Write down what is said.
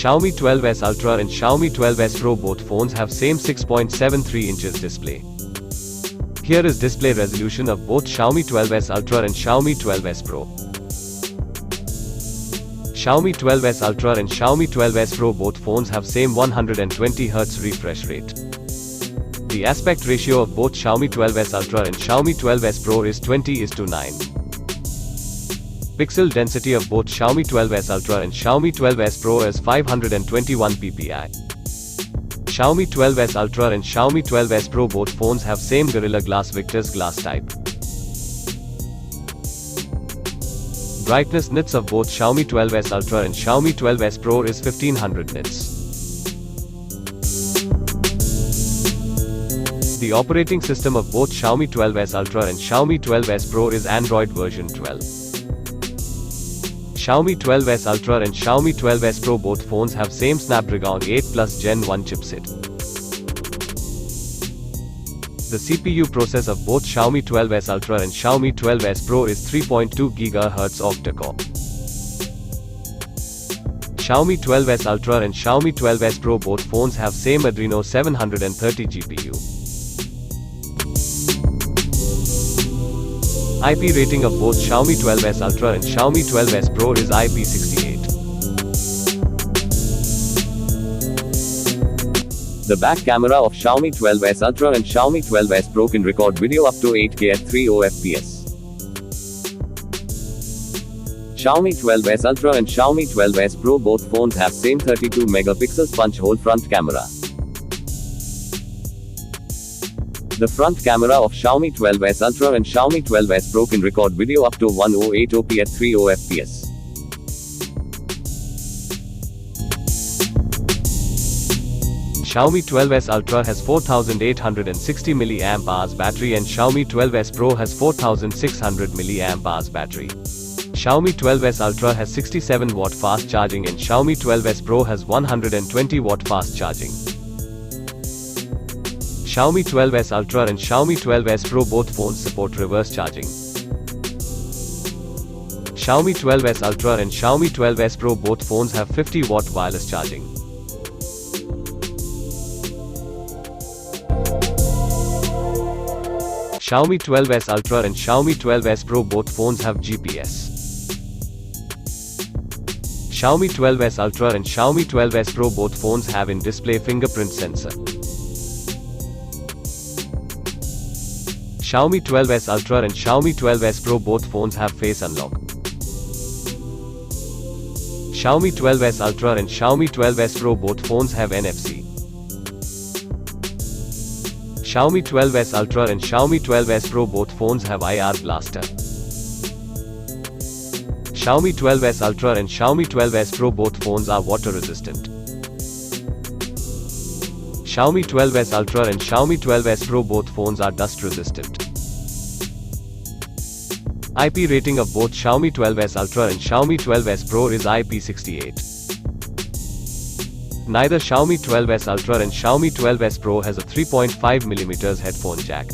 Xiaomi 12s Ultra and Xiaomi 12s Pro, both phones have same 6.73 inches display. Here is display resolution of both Xiaomi 12s Ultra and Xiaomi 12s Pro. Xiaomi 12s Ultra and Xiaomi 12s Pro, both phones have same 120Hz refresh rate. The aspect ratio of both Xiaomi 12s Ultra and Xiaomi 12s Pro is 20:9. Pixel density of both Xiaomi 12s Ultra and Xiaomi 12s Pro is 521 ppi. Xiaomi 12s Ultra and Xiaomi 12s Pro, both phones have same Gorilla Glass Victus glass type. Brightness nits of both Xiaomi 12s Ultra and Xiaomi 12s Pro is 1500 nits. The operating system of both Xiaomi 12s Ultra and Xiaomi 12s Pro is Android version 12. Xiaomi 12s Ultra and Xiaomi 12s Pro, both phones have same Snapdragon 8 Plus Gen 1 chipset. The CPU process of both Xiaomi 12s Ultra and Xiaomi 12s Pro is 3.2 GHz octa-core. Xiaomi 12s Ultra and Xiaomi 12s Pro, both phones have same Adreno 730 GPU. IP rating of both Xiaomi 12s Ultra and Xiaomi 12s Pro is IP68. The back camera of Xiaomi 12s Ultra and Xiaomi 12s Pro can record video up to 8K at 30 fps. Xiaomi 12s Ultra and Xiaomi 12s Pro, both phones have same 32 megapixels punch-hole front camera. The front camera of Xiaomi 12s Ultra and Xiaomi 12s Pro can record video up to 1080p at 30 fps. Xiaomi 12s Ultra has 4860 mAh battery and Xiaomi 12s Pro has 4600 mAh battery. Xiaomi 12s Ultra has 67 watt fast charging and Xiaomi 12s Pro has 120 watt fast charging. Xiaomi 12s Ultra and Xiaomi 12s Pro, both phones support reverse charging. Xiaomi 12s Ultra and Xiaomi 12s Pro, both phones have 50 watt wireless charging. Xiaomi 12s Ultra and Xiaomi 12s Pro, both phones have GPS. Xiaomi 12s Ultra and Xiaomi 12s Pro, both phones have in-display fingerprint sensor. Xiaomi 12s Ultra and Xiaomi 12s Pro, both phones have face unlock. Xiaomi 12s Ultra and Xiaomi 12s Pro, both phones have NFC. Xiaomi 12s Ultra and Xiaomi 12s Pro, both phones have IR blaster. Xiaomi 12s Ultra and Xiaomi 12s Pro, both phones are water resistant. Xiaomi 12s Ultra and Xiaomi 12s Pro, both phones are dust resistant. IP rating of both Xiaomi 12s Ultra and Xiaomi 12s Pro is IP68. Neither Xiaomi 12s Ultra and Xiaomi 12s Pro has a 3.5mm headphone jack.